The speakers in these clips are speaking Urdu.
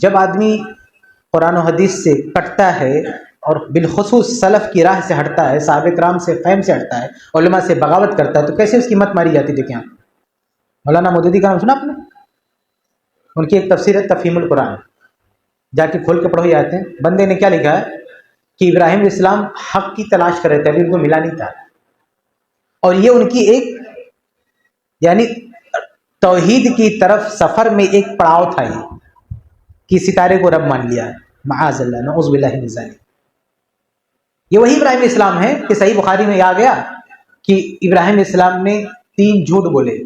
جب آدمی قرآن و حدیث سے کٹتا ہے اور بالخصوص سلف کی راہ سے ہٹتا ہے، صحابہ کرام سے فہم سے ہٹتا ہے، علماء سے بغاوت کرتا ہے، تو کیسے اس کی مت ماری جاتی؟ دیکھیں آپ مولانا مودودی کا نام سنا آپ نے؟ ان کی ایک تفسیر ہے تفہیم القرآن، جا کے کھول کے پڑھو یہ آتے ہیں۔ بندے نے کیا لکھا ہے کہ ابراہیم علیہ السلام حق کی تلاش کر رہے تھے، ابھی ان کو ملا نہیں تھا، اور یہ ان کی ایک یعنی توحید کی طرف سفر میں ایک پڑاؤ تھا، یہ کہ ستارے کو رب مان لیا، معاذ اللہ، نعوذ باللہ من ذالک۔ یہ وہی ابراہیم علیہ السلام ہے کہ صحیح بخاری میں آ گیا کہ ابراہیم علیہ السلام نے 3 جھوٹ بولے۔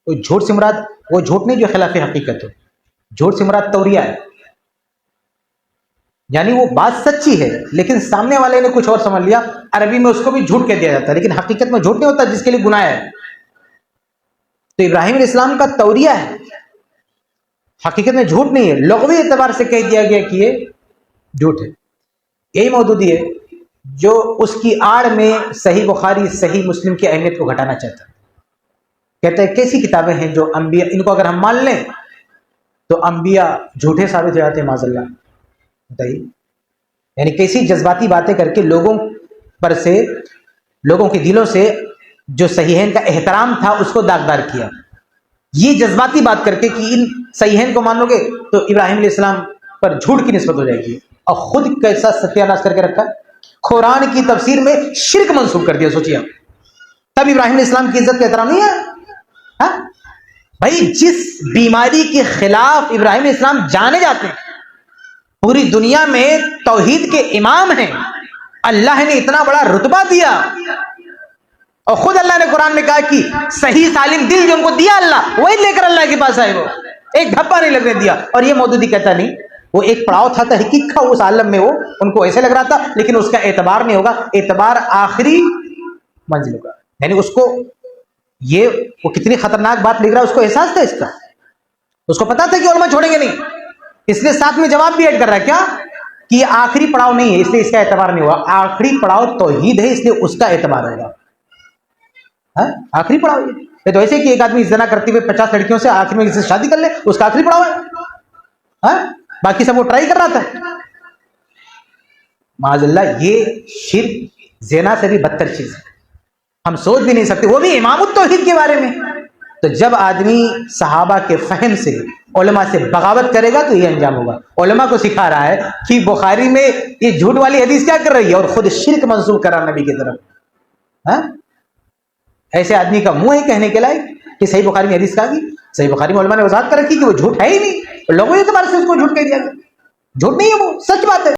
وہ جھوٹ سے مراد وہ جھوٹ نہیں جو خلاف حقیقت ہو، جھوٹ سے مراد توریہ ہے، یعنی وہ بات سچی ہے لیکن سامنے والے نے کچھ اور سمجھ لیا۔ عربی میں اس کو بھی جھوٹ کہہ دیا جاتا ہے، لیکن حقیقت میں جھوٹ نہیں ہوتا جس کے لیے گناہ ہے۔ تو ابراہیم علیہ السلام کا توریہ ہے، حقیقت میں جھوٹ نہیں ہے، لغوی اعتبار سے کہہ دیا گیا کہ یہ جھوٹ ہے۔ یہی مودودی ہے جو اس کی آڑ میں صحیح بخاری صحیح مسلم کی اہمیت کو گھٹانا چاہتا ہے۔ کہتا ہے کیسی کتابیں ہیں جو انبیاء، ان کو اگر ہم مان لیں تو انبیاء جھوٹے ثابت ہو جاتے ہیں، معاذ اللہ۔ بتائیے، یعنی کیسی جذباتی باتیں کر کے لوگوں پر سے، لوگوں کے دلوں سے جو صحیحین کا احترام تھا اس کو داغدار کیا۔ یہ جذباتی بات کر کے کہ ان صحیحین کو مان لو گے تو ابراہیم علیہ السلام پر جھوٹ کی نسبت ہو جائے گی، اور خود کیسا ستیہ ناش کر کے رکھا، قرآن کی تفسیر میں شرک منسوخ کر دیا۔ سوچیے تب ابراہیم علیہ السلام کی عزت کا احترام نہیں ہے؟ بھائی جس بیماری کے خلاف ابراہیم علیہ السلام جانے جاتے ہیں، پوری دنیا میں توحید کے امام ہیں، اللہ نے اتنا بڑا رتبہ دیا، اور خود اللہ نے قرآن میں کہا کہ صحیح سالم دل جو ان کو دیا اللہ، وہی لے کر اللہ کے پاس آئے، وہ ایک دھپا نہیں لگنے دیا۔ اور یہ مودودی کہتا نہیں، وہ ایک پڑاؤ تھا تحقیق کا، اس عالم میں وہ ان کو ایسے لگ رہا تھا، لیکن اس کا اعتبار نہیں ہوگا، اعتبار آخری منزل ہوگا۔ یعنی اس کو یہ وہ کتنی خطرناک بات لکھ رہا ہے، اس کو احساس تھا اس کا، اس کو پتا تھا کہ علماء چھوڑیں گے نہیں، اس لیے ساتھ میں جواب بھی ایڈ کر رہا ہے کیا کہ یہ آخری پڑاؤ نہیں ہے اس لیے اس کا اعتبار نہیں ہوا، آخری پڑاؤ توحید ہے اس لیے اس کا اعتبار ہوگا۔ آخری پڑاؤ یہ تو ایسے کہ ایک آدمی زنا کرتے ہوئے 50 لڑکیوں سے آخر میں کسی سے شادی کر لے، اس کا آخری پڑاؤ ہے، باقی سب وہ ٹرائی کر رہا تھا۔ معاذ اللہ، یہ شرک زنا سے بھی بدتر چیز ہے، ہم سوچ بھی نہیں سکتے، وہ بھی امام التوحید کے بارے میں۔ تو جب آدمی صحابہ کے فہم سے، علماء سے بغاوت کرے گا تو یہ انجام ہوگا۔ علماء کو سکھا رہا ہے کہ بخاری میں یہ جھوٹ والی حدیث کیا کر رہی ہے، اور خود شرک منسوخ کر رہا نبی کی طرف۔ ایسے آدمی کا منہ ہے کہنے کے لائق کہ صحیح بخاری میں حدیث کہا گئی، صحیح بخاری میں علماء نے وضاحت کر رکھی کہ وہ جھوٹ ہے ہی نہیں، لوگوں کے اعتبار سے اس کو جھوٹ کہہ دیا گیا، جھوٹ نہیں ہے وہ، سچ بات ہے۔